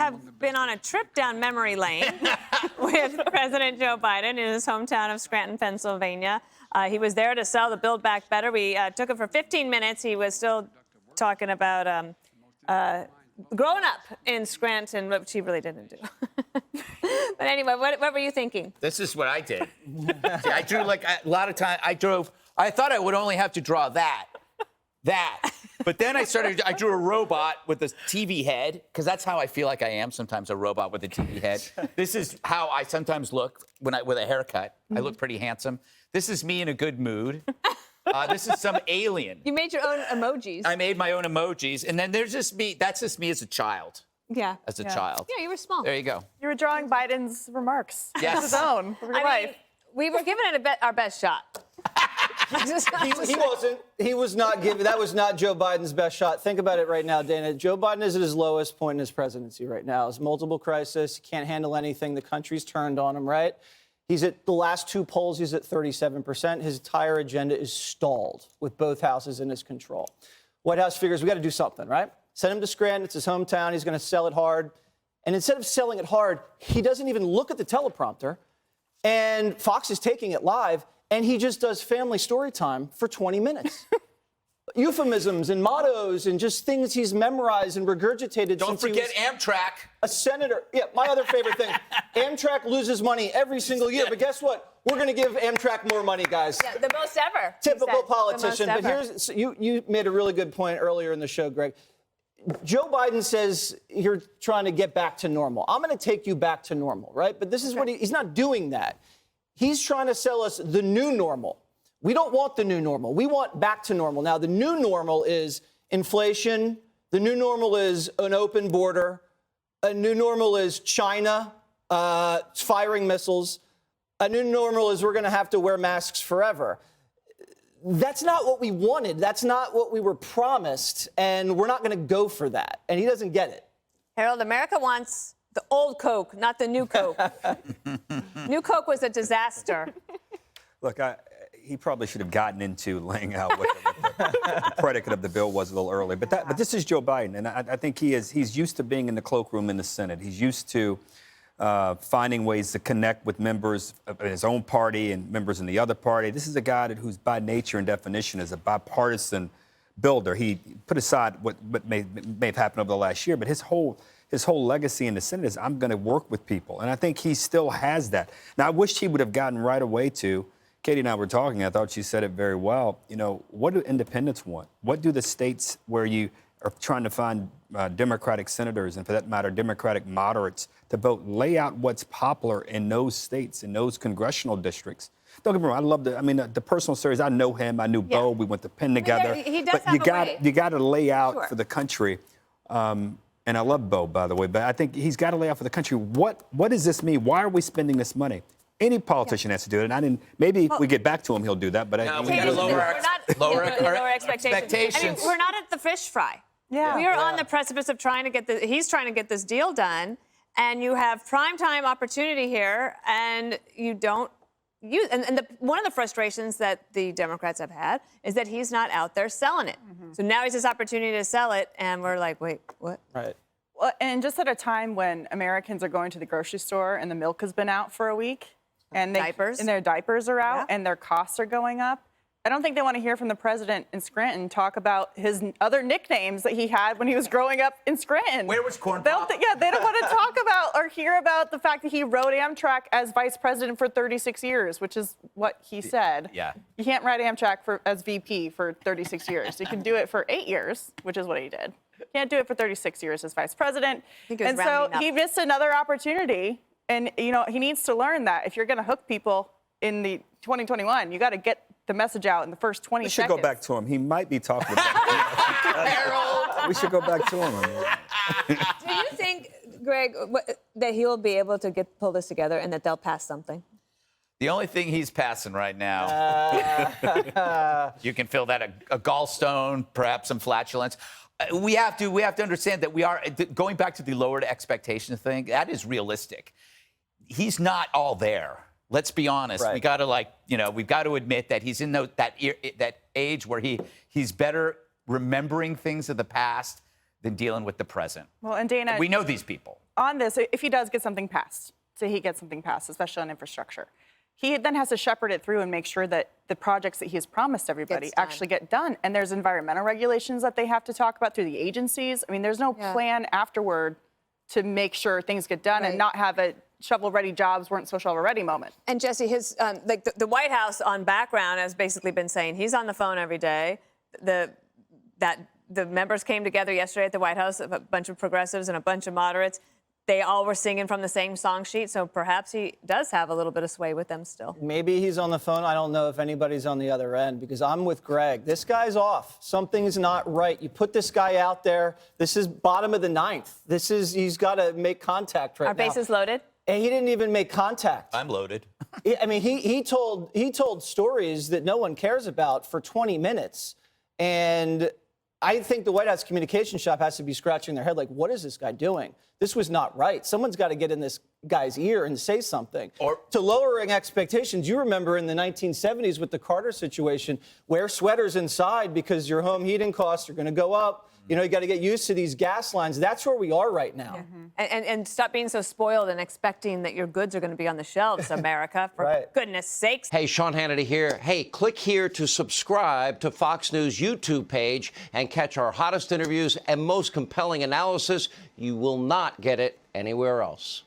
have been on a trip down memory lane with President Joe Biden in his hometown of Scranton, Pennsylvania. He was there to sell the Build Back Better. We took him for 15 minutes. He was still talking about growing up in Scranton, which he really didn't do. But anyway, what were you thinking? This is what I did. See, I drew like a lot of time. I thought I would only have to draw that. But then I drew a robot with a TV head, because that's how I feel like I am sometimes, a robot with a TV head. This is how I sometimes look with a haircut. I look pretty handsome. This is me in a good mood. This is some alien. You made your own emojis. I made my own emojis. And then there's just me. That's just me as a child. Yeah. As a child. Yeah, you were small. There you go. You were drawing Biden's remarks. Yes. His own for your life. Mean, we were giving it our best shot. He wasn't. He was not giving. That was not Joe Biden's best shot. Think about it right now, Dana. Joe Biden is at his lowest point in his presidency right now. It's multiple crisis. He can't handle anything. The country's turned on him, right? He's at the last two polls. He's at 37%. His entire agenda is stalled with both houses in his control. White House figures we got to do something, right? Send him to Scranton. It's his hometown. He's going to sell it hard. And instead of selling it hard, he doesn't even look at the teleprompter. And Fox is taking it live. And he just does family story time for 20 minutes. Euphemisms and mottos and just things he's memorized and regurgitated. Don't forget Amtrak. A senator. Yeah, my other favorite thing. Amtrak loses money every single year. But guess what? We're going to give Amtrak more money, guys. Yeah, the most ever. Typical politician. But here's, you made a really good point earlier in the show, Greg. Joe Biden says you're trying to get back to normal. I'm going to take you back to normal, right? But this is what he's not doing that. He's trying to sell us the new normal. We don't want the new normal. We want back to normal. Now, the new normal is inflation. The new normal is an open border. A new normal is China firing missiles. A new normal is we're going to have to wear masks forever. That's not what we wanted. That's not what we were promised. And we're not going to go for that. And he doesn't get it. Harold, America wants the old Coke, not the new Coke. New Coke was a disaster. Look, he probably should have gotten into laying out what the predicate of the bill was a little early. But this is Joe Biden, and I think he's used to being in the cloakroom in the Senate. He's used to finding ways to connect with members of his own party and members in the other party. This is a guy who's by nature and definition is a bipartisan builder. He put aside what may have happened over the last year, but his whole legacy in the Senate is I'm going to work with people. And I think he still has that. Now, I wish he would have gotten right away to, Katie and I were talking, I thought she said it very well. You know, what do independents want? What do the states where you are trying to find Democratic senators, and for that matter, Democratic moderates, to vote, lay out what's popular in those states, in those congressional districts? Don't get me wrong, I love the personal stories. I know him, I knew Bo, we went to Penn together. He does but you got to lay out for the country. And I love Bo, by the way, but I think he's got to lay out for the country. What does this mean? Why are we spending this money? Any politician has to do it. And maybe if we get back to him, he'll do that. But no, we got to lower our expectations. I mean, we're not at the fish fry. Yeah. We are on the precipice of he's trying to get this deal done, and you have primetime opportunity here, and you don't use. And one of the frustrations that the Democrats have had is that he's not out there selling it. Mm-hmm. So now he's this opportunity to sell it, and we're like, wait, what? Right. Well, and just at a time when Americans are going to the grocery store and the milk has been out for a week, and their diapers are out, and their costs are going up. I don't think they want to hear from the president in Scranton talk about his other nicknames that he had when he was growing up in Scranton. Where was Corn Pop? They don't want to talk about or hear about the fact that he rode Amtrak as vice president for 36 years, which is what he said. Yeah. You can't ride Amtrak as VP for 36 years. You can do it for 8 years, which is what he did. You can't do it for 36 years as vice president. And so he missed another opportunity. And, you know, he needs to learn that if you're going to hook people in the 2021, you got to get the message out in the first 20 seconds. We should go back to him. He might be talking about Harold. We should go back to him. Do you think, Greg, that he'll be able to pull this together and that they'll pass something? The only thing he's passing right now, you can feel that a gallstone, perhaps some flatulence. We have to understand that we are going back to the lowered expectations thing. That is realistic. He's not all there. Let's be honest. Right. We got to we've got to admit that he's in that age where he's better remembering things of the past than dealing with the present. Well, and Dana, we know these people. on this, if he does get something passed, say he gets something passed, especially on infrastructure, he then has to shepherd it through and make sure that the projects that he has promised everybody actually get done. And there's environmental regulations that they have to talk about through the agencies. I mean, there's no plan afterward to make sure things get done and not have a shovel-ready jobs weren't so shovel-ready moment. And Jesse, his like the White House on background has basically been saying he's on the phone every day. The members came together yesterday at the White House, a bunch of progressives and a bunch of moderates. They all were singing from the same song sheet, so perhaps he does have a little bit of sway with them still. Maybe he's on the phone. I don't know if anybody's on the other end, because I'm with Greg. This guy's off. Something's not right. You put this guy out there. This is bottom of the ninth. He's got to make contact right now. Our bases loaded? And he didn't even make contact. I'm loaded. I mean, he told stories that no one cares about for 20 minutes. And I think the White House communication shop has to be scratching their head like, what is this guy doing? This was not right. Someone's got to get in this guy's ear and say something. Or to lowering expectations, you remember in the 1970s with the Carter situation, wear sweaters inside because your home heating costs are going to go up. You know, you got to get used to these gas lines. That's where we are right now. And stop being so spoiled and expecting that your goods are going to be on the shelves, America, for goodness sakes. Hey, Sean Hannity here. Hey, click here to subscribe to Fox News YouTube page and catch our hottest interviews and most compelling analysis. You will not get it anywhere else.